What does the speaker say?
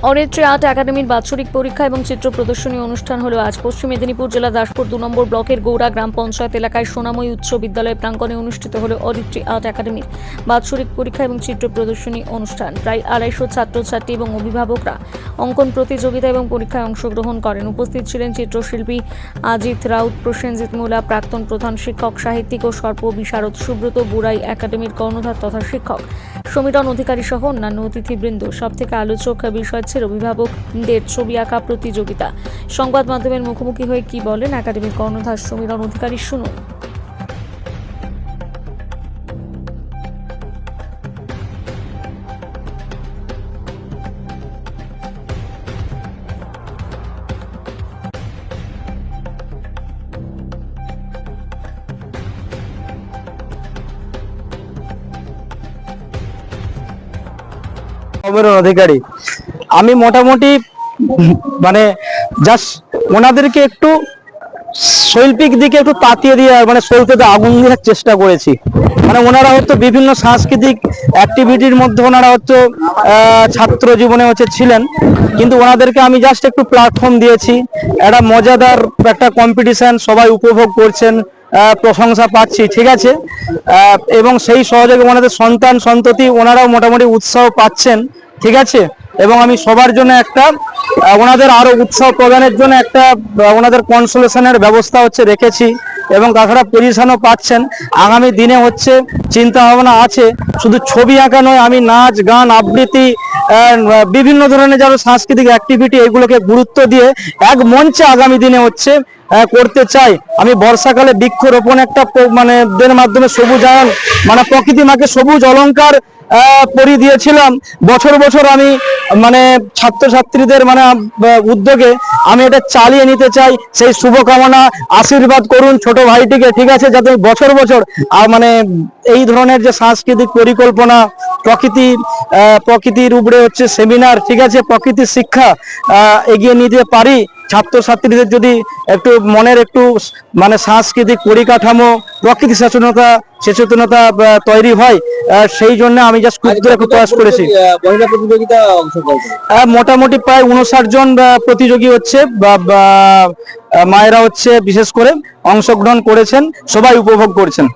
Aritri art একাডেমির বাৎসরিক পরীক্ষা এবং চিত্র প্রদর্শনী অনুষ্ঠান হলো আজ পশ্চিম মেদিনীপুর জেলা দাসপুর 2 নম্বর ব্লকের গৌড়া গ্রাম পঞ্চায়েত এলাকায় সোনাময়ী উচ্চ বিদ্যালয় প্রাঙ্গণে অনুষ্ঠিত হলো অরিত্রী আর্ট একাডেমির বাৎসরিক পরীক্ষা এবং চিত্র প্রদর্শনী অনুষ্ঠান। প্রায় 250 ছাত্রছাত্রী এবং অভিভাবকরা অঙ্কন প্রতিযোগিতা এবং পরীক্ষায় অংশগ্রহণ করেন। উপস্থিত ছিলেন চিত্রশিল্পী আজিত রাউত, প্রসেনজিৎ মুলা, প্রাক্তন প্রধান শিক্ষক, সাহিত্যিক ও সর্প বিশারদ সুব্রত বুড়াই, একাডেমির কর্ণধার তথা শিক্ষক সমীরণ অধিকারী সহ অন্যান্য অতিথিবৃন্দ। সবথেকে আলোচক বিষয় ছিল অভিভাবকদের ছবি আঁকা প্রতিযোগিতা। সংবাদ মাধ্যমের মুখোমুখি হয়ে কি বলেন একাডেমির কর্ণধার সমীরণ অধিকারী, শুনুন। সমীরণ অধিকারী। আমি মোটামুটি মানে জাস্ট ওনাদেরকে একটু শৈল্পিক দিকে একটু তাতিয়ে দিয়ে মানে শৈল্পিক আগুন দেওয়ার চেষ্টা করেছি। মানে ওনারা হয়তো বিভিন্ন সাংস্কৃতিক অ্যাক্টিভিটির মধ্যে ওনারা হয়তো ছাত্র জীবনে ছিলেন, কিন্তু ওনাদেরকে আমি জাস্ট একটু প্ল্যাটফর্ম দিয়েছি। একটা মজাদার একটা কম্পিটিশন, সবাই উপভোগ করছেন, প্রশংসা পাচ্ছি, ঠিক আছে। এবং সেই সহযোগে ওনাদের সন্তান সন্ততি ওনারাও মোটামুটি উৎসাহ পাচ্ছেন, ঠিক আছে। এবং আমি সবার জন্য একটা ওনাদের আরো উৎসাহ প্রদানের জন্য একটা ওনাদের কনসোলেশনের ব্যবস্থা রেখেছি এবং তাছাড়া পজিশনও পাচ্ছেন। আগামী দিনে চিন্তা ভাবনা আছে শুধু ছবি আঁকা নয়, আমি নাচ গান আবৃত্তি বিভিন্ন ধরনের যারা সাংস্কৃতিক অ্যাক্টিভিটি এগুলোকে গুরুত্ব দিয়ে এক মঞ্চে আগামী দিনে করতে চাই। আমি বর্ষাকালে বৃক্ষরোপণ একটা মানে দের মাধ্যমে সবুজায়ন মানে প্রকৃতি মাকে সবুজ অলংকার পরি দিয়েছিলাম। বছর বছর আমি মানে ছাত্রছাত্রীদের মানে উদ্যোগে আমি এটা চালিয়ে নিতে চাই। সেই শুভকামনা, আশীর্বাদ করুন ছোট ভাইটিকে, ঠিক আছে, যাতে বছর বছর মানে এই ধরনের যে সাংস্কৃতিক পরিকল্পনা, প্রকৃতির উপরে সেমিনার, ঠিক আছে, প্রকৃতির শিক্ষা এগিয়ে নিতে পারি। ছাত্রছাত্রীদের যদি একটু মনের একটু মানে সাংস্কৃতিক পরিকাঠামো, প্রকৃতি সচেতনতা তৈরি হয়, সেই জন্য আমি জাস্ট একটু প্রয়াস করেছি। মোটামুটি প্রায় 59 জন প্রতিযোগী মায়েরা বিশেষ করে অংশগ্রহণ করেছেন, সবাই উপভোগ করছেন।